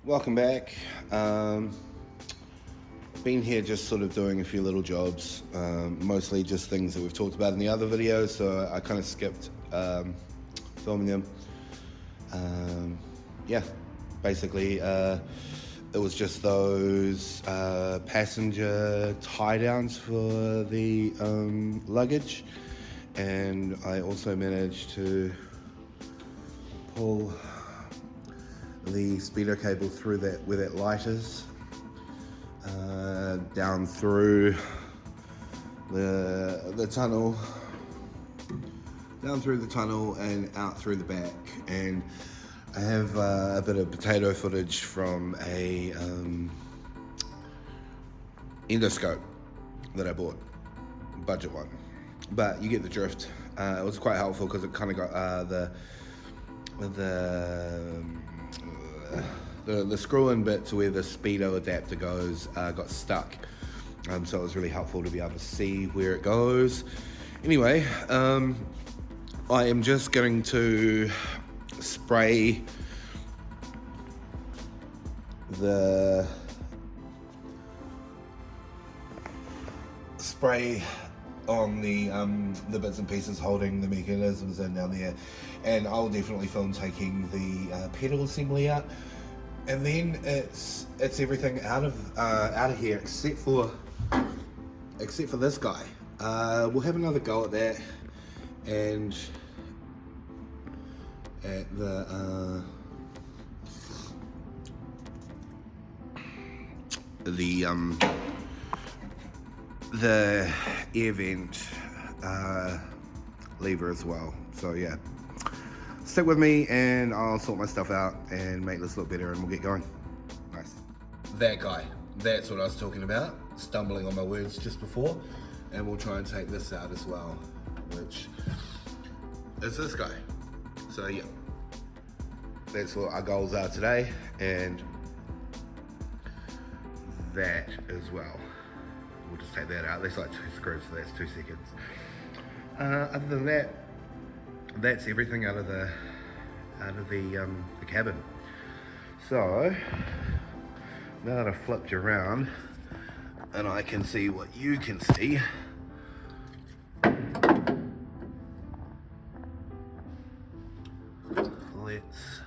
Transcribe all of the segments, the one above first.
Welcome back. Been here just sort of doing a few little jobs, mostly just things that we've talked about in the other videos, so I kind of skipped filming them. Yeah, basically it was just those passenger tie downs for the luggage, and I also managed to pull the speedo cable through that where that light is, down through the tunnel, and out through the back. And I have a bit of potato footage from a endoscope that I bought, budget one, but you get the drift. It was quite helpful because it kind of got the screw-in bit to where the speedo adapter goes got stuck, so it was really helpful to be able to see where it goes. Anyway, I am just going to spray on the bits and pieces holding the mechanisms in down there, and I'll definitely film taking the pedal assembly out, and then it's everything out of here except for this guy. We'll have another go at that, and at the air vent lever as well. So yeah, stick with me and I'll sort my stuff out and make this look better, and we'll get going. Nice. That guy, that's what I was talking about, stumbling on my words just before. And we'll try and take this out as well, which is this guy. So yeah, that's what our goals are today, and that as well. We'll just take that out. There's like 2 screws, so that's 2 seconds. Other than that, that's everything out of the cabin. So now that I've flipped you around and I can see what you can see, let's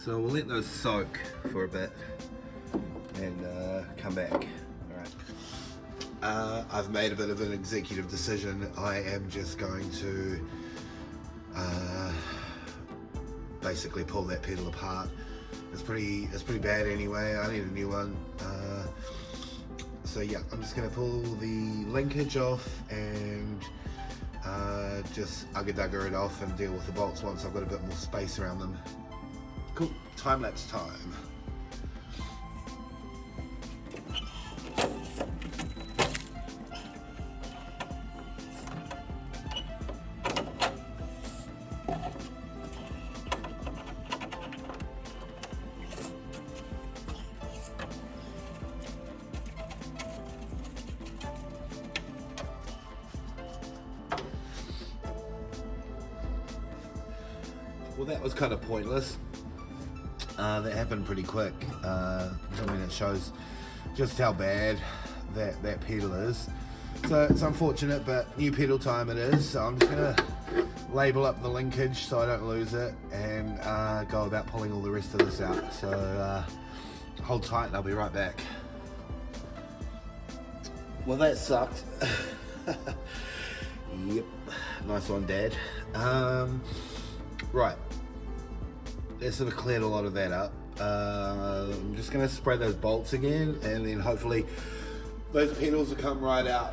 so we'll let those soak for a bit and come back. Alright. I've made a bit of an executive decision. I am just going to basically pull that pedal apart. It's pretty bad anyway. I need a new one. So yeah, I'm just going to pull the linkage off and just ugga-dugga it off and deal with the bolts once I've got a bit more space around them. Cool, time-lapse time. Well, that was kind of pointless. That happened pretty quick. I mean, it shows just how bad that pedal is. So it's unfortunate, but new pedal time it is. So I'm just gonna label up the linkage so I don't lose it, and go about pulling all the rest of this out. So hold tight and I'll be right back. Well, that sucked. Yep, nice one, Dad. Right, that sort of cleared a lot of that up. I'm just going to spray those bolts again, and then hopefully those pedals will come right out.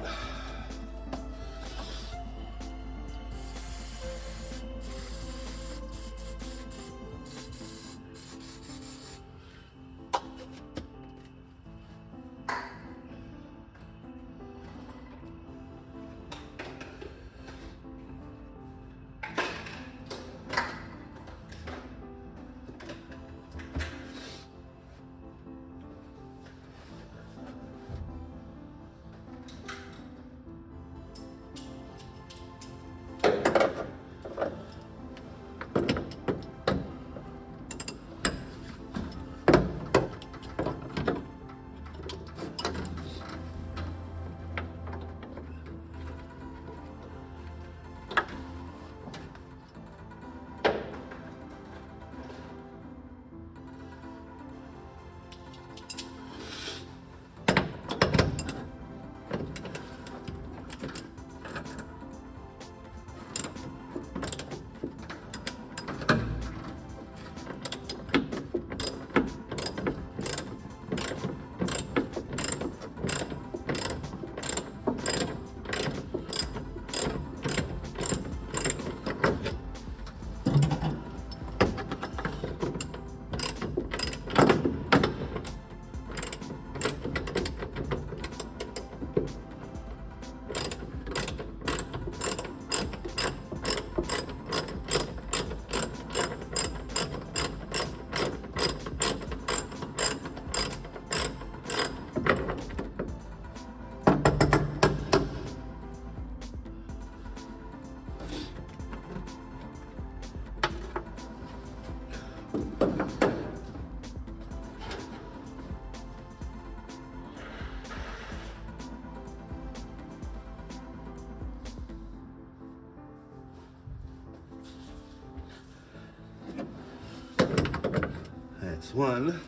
That's one.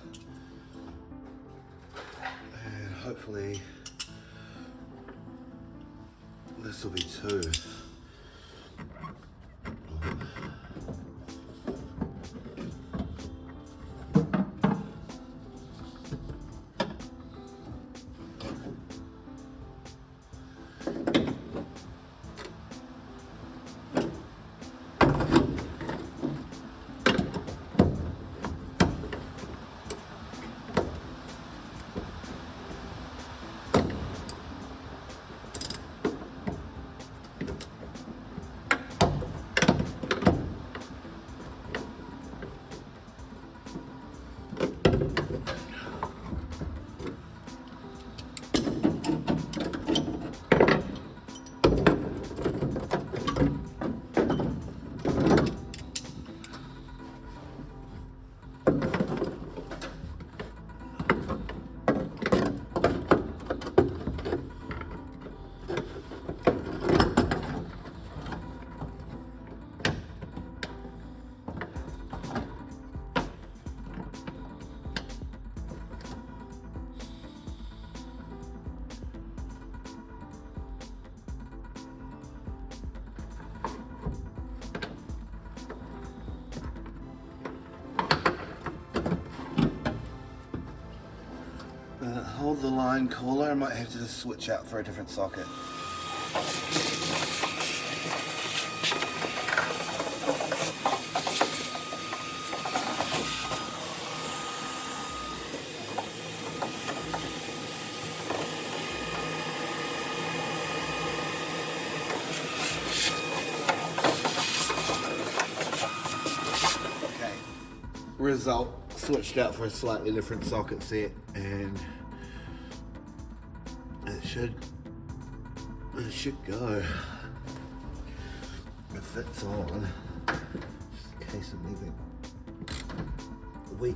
And hopefully this will be two. Hold the line cooler, I might have to just switch out for a different socket. Okay, result, switched out for a slightly different socket set, and it should go. If that's on, just in case it needs a week.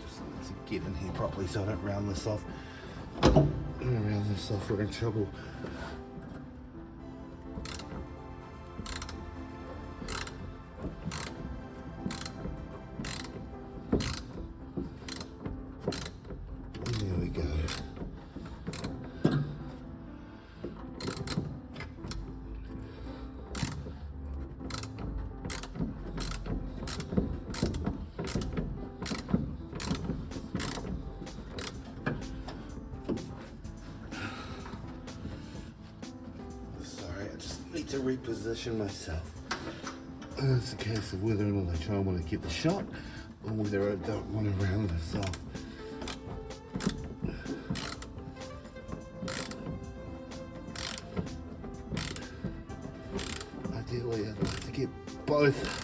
Just need to get in here properly so I don't round this off. Round this off, we're in trouble. There we go. Need to reposition myself. It's a case of whether or not I want to get the shot or whether I don't want to round this off. Ideally, I'd like to get both.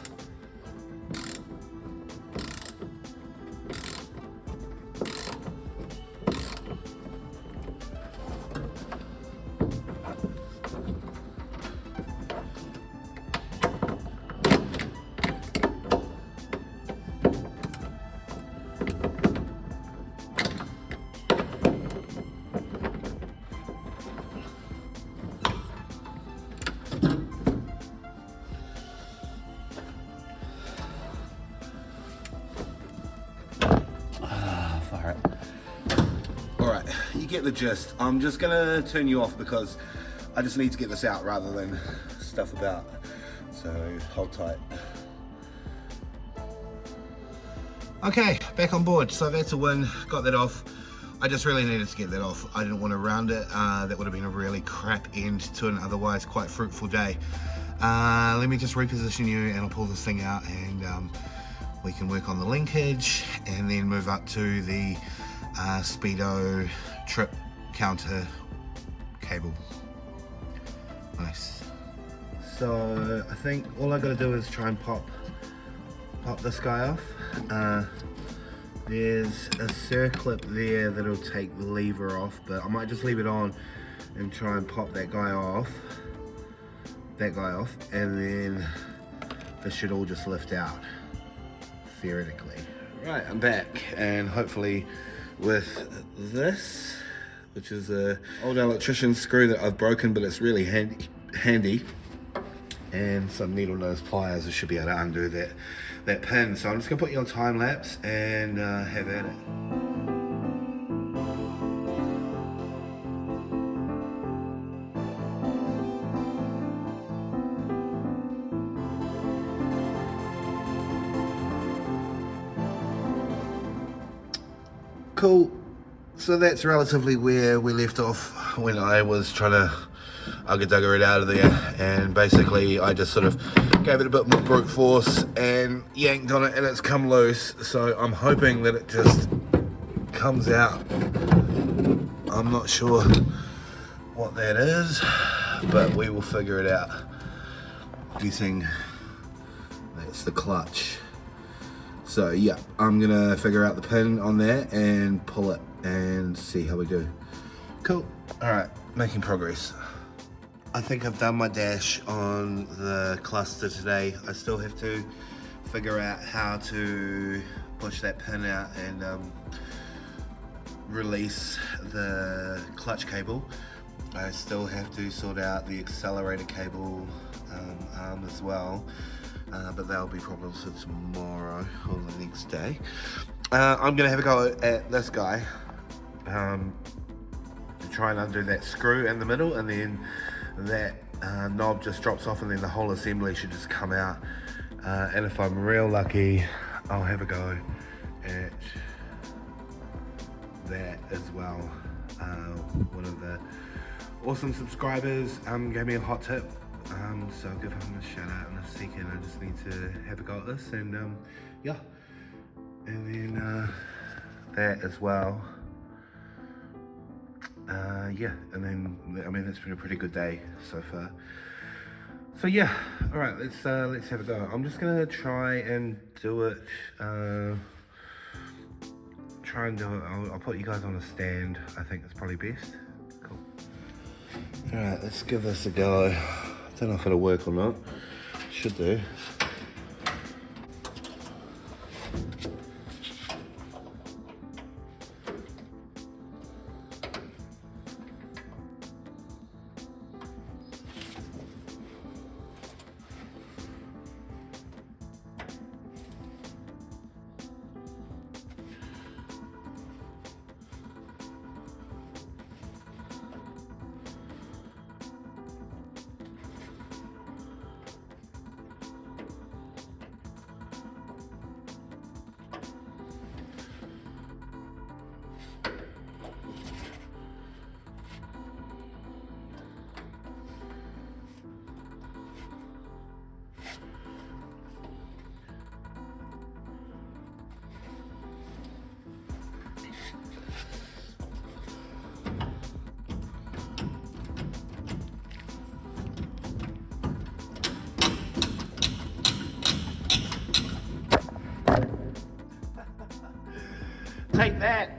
Alright, you get the gist. I'm just gonna turn you off because I just need to get this out rather than stuff about. So hold tight. Okay, back on board. So that's a win, got that off. I just really needed to get that off. I didn't want to round it. That would have been a really crap end to an otherwise quite fruitful day. Let me just reposition you and I'll pull this thing out, and we can work on the linkage and then move up to the speedo trip counter cable. Nice. So I think all I gotta do is try and pop this guy off. There's a circlip there that'll take the lever off, but I might just leave it on and try and pop that guy off, and then this should all just lift out, theoretically. Right, I'm back, and hopefully with this, which is a old electrician screw that I've broken, but it's really handy, and some needle nose pliers, I should be able to undo that pin. So I'm just gonna put you on time lapse and have at it. Cool. So that's relatively where we left off when I was trying to ugga-dugger it out of there, and basically I just sort of gave it a bit more brute force and yanked on it, and it's come loose. So I'm hoping that it just comes out. I'm not sure what that is, but we will figure it out. Guessing that's the clutch. So yeah, I'm gonna figure out the pin on there and pull it and see how we do. Cool. All right, making progress. I think I've done my dash on the cluster today. I still have to figure out how to push that pin out and release the clutch cable. I still have to sort out the accelerator cable arm as well. But that'll be problems for tomorrow or the next day. I'm gonna have a go at this guy to try and undo that screw in the middle, and then that knob just drops off, and then the whole assembly should just come out. And if I'm real lucky, I'll have a go at that as well. One of the awesome subscribers gave me a hot tip. So I'll give him a shout out in a second. I just need to have a go at this, and yeah, and then that as well. Yeah, and then I mean it's been a pretty good day so far. So yeah, all right, let's have a go. I'm just gonna try and do it. Try and do it. I'll put you guys on a stand. I think that's probably best. Cool. All right, let's give this a go. Don't know if it'll work or not. Should do. Take that!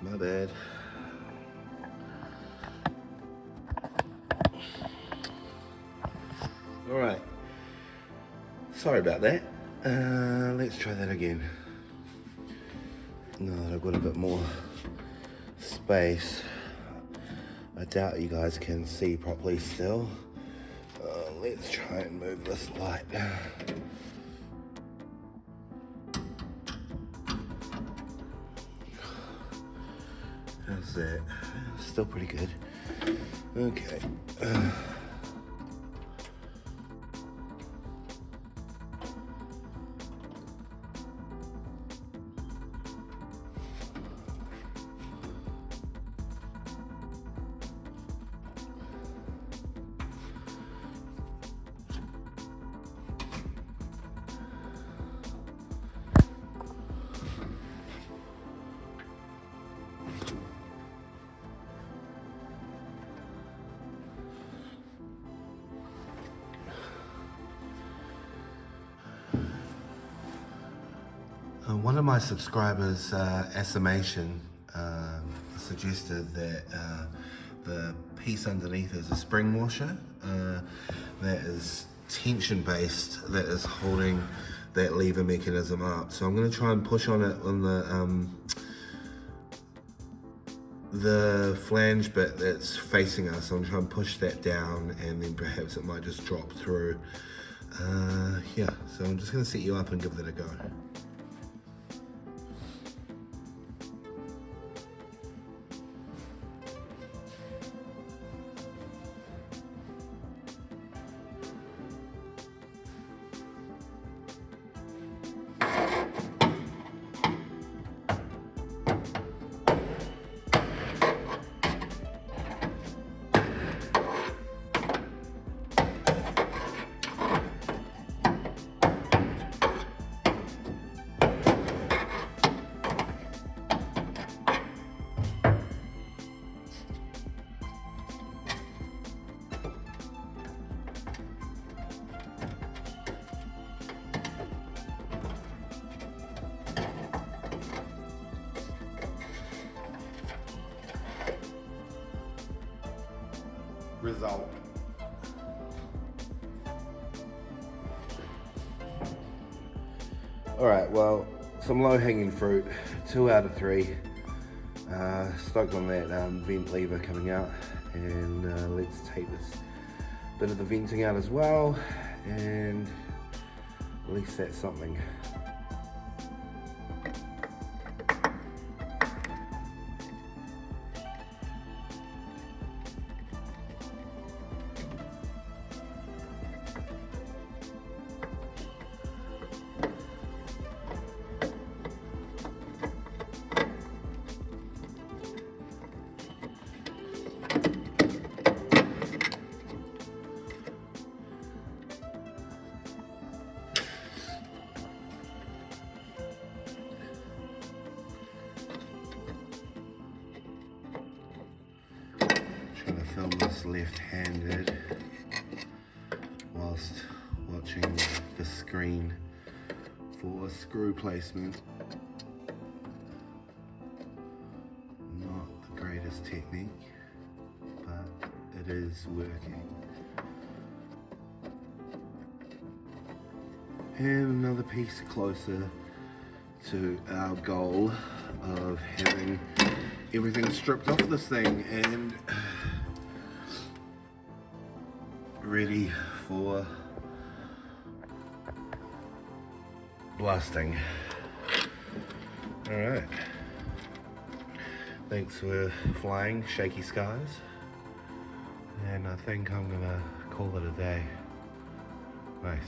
My bad. Alright. Sorry about that. Let's try that again. Now that I've got a bit more space. I doubt you guys can see properly still. Let's try and move this light. How's that? Still pretty good. Okay. One of my subscribers, Estimation, suggested that the piece underneath is a spring washer that is tension based, that is holding that lever mechanism up. So I'm going to try and push on it on the flange bit that's facing us. I'm trying to push that down, and then perhaps it might just drop through. Yeah, so I'm just going to set you up and give that a go. Result. Alright, well, some low-hanging fruit, 2 out of 3. Stoked on that vent lever coming out, and let's take this bit of the venting out as well, and at least that's something. Trying to film this left-handed whilst watching the screen for screw placement. Not the greatest technique, but it is working. And another piece closer to our goal of having everything stripped off this thing and ready for blasting. Alright, thanks for flying shaky skies, and I think I'm gonna call it a day. Nice.